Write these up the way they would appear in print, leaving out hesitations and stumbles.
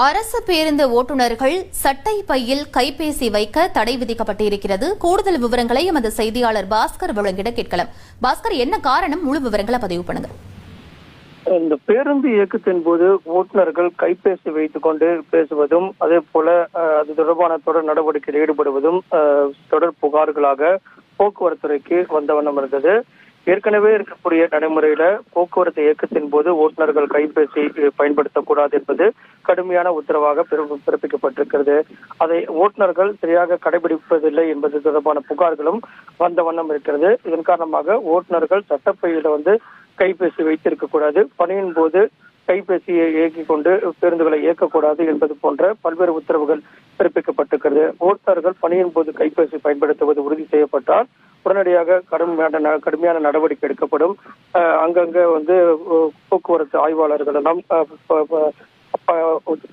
அரசு பேருந்து ஓட்டுநர்கள் சட்டை பையில் கைபேசி வைக்க தடை விதிக்கப்பட்டிருக்கிறது. கூடுதல் விவரங்களை எமது செய்தியாளர் பாஸ்கர் வழங்கிட கேட்கலாம். பாஸ்கர், என்ன காரணம்? முழு விவரங்களை பதிவு பண்ணுங்க. இந்த பேருந்து இயக்கத்தின் போது ஓட்டுநர்கள் கைபேசி வைத்துக் கொண்டு பேசுவதும், அதே போல அது தொடர்பான தொடர் நடவடிக்கையில் ஈடுபடுவதும் தொடர் புகார்களாக போக்குவரத்துறைக்கு வந்த வண்ணம் இருந்தது. ஏற்கனவே இருக்கக்கூடிய நடைமுறையில போக்குவரத்து இயக்கத்தின் போது ஓட்டுநர்கள் கைபேசி பயன்படுத்தக்கூடாது என்பது கடுமையான உத்தரவாக பிறப்பிக்கப்பட்டிருக்கிறது. அதை ஓட்டுநர்கள் சரியாக கடைபிடிப்பதில்லை என்பது தொடர்பான புகார்களும் வந்த வண்ணம் இருக்கிறது. இதன் காரணமாக ஓட்டுநர்கள் சட்டப்பையில கைபேசி வைத்திருக்க கூடாது, பணியின் போது கைபேசியை இயக்கிக் கொண்டு பேருந்துகளை இயக்கக்கூடாது என்பது போன்ற பல்வேறு உத்தரவுகள் பிறப்பிக்கப்பட்டிருக்கிறது. ஓட்டுநர்கள் பணியின் போது கைபேசி பயன்படுத்துவது உறுதி செய்யப்பட்டால் உடனடியாக கடுமையான நடவடிக்கை எடுக்கப்படும். அங்கங்க போக்குவரத்து ஆய்வாளர்கள் எல்லாம்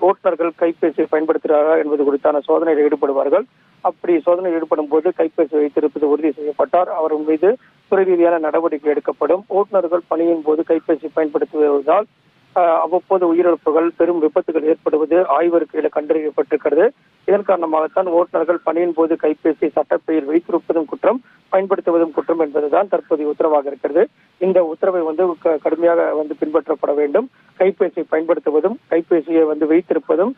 ஓட்டுநர்கள் கைபேசியை பயன்படுத்துகிறாரா என்பது குறித்தான சோதனையில் ஈடுபடுவார்கள். அப்படி சோதனையில் ஈடுபடும் போது கைபேசி வைத்திருப்பது உறுதி செய்யப்பட்டால் அவர் மீது துறை ரீதியான நடவடிக்கை எடுக்கப்படும். ஓட்டுநர்கள் பணியின் போது கைபேசி பயன்படுத்துவதால் அவ்வப்போது உயிரிழப்புகள், பெரும் விபத்துகள் ஏற்படுவது ஆய்வறிக்கையில கண்டறியப்பட்டிருக்கிறது. இதன் காரணமாகத்தான் ஓட்டுநர்கள் பணியின் போது கைபேசி சட்டப்பையில் வைத்திருப்பதும் குற்றம், பயன்படுத்துவதும் குற்றம் என்பதுதான் தற்போதைய உத்தரவாக இருக்கிறது. இந்த உத்தரவை கடுமையாக பின்பற்றப்பட வேண்டும். கைபேசியை பயன்படுத்துவதும் கைபேசியை வைத்திருப்பதும்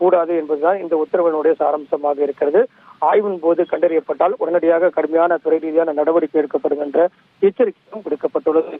கூடாது என்பதுதான் இந்த உத்தரவினுடைய சாராம்சமாக இருக்கிறது. ஆய்வின் போது கண்டறியப்பட்டால் உடனடியாக கடுமையான துறை ரீதியான நடவடிக்கை எடுக்கப்படும் என்ற எச்சரிக்கையும் விடுக்கப்பட்டுள்ளது.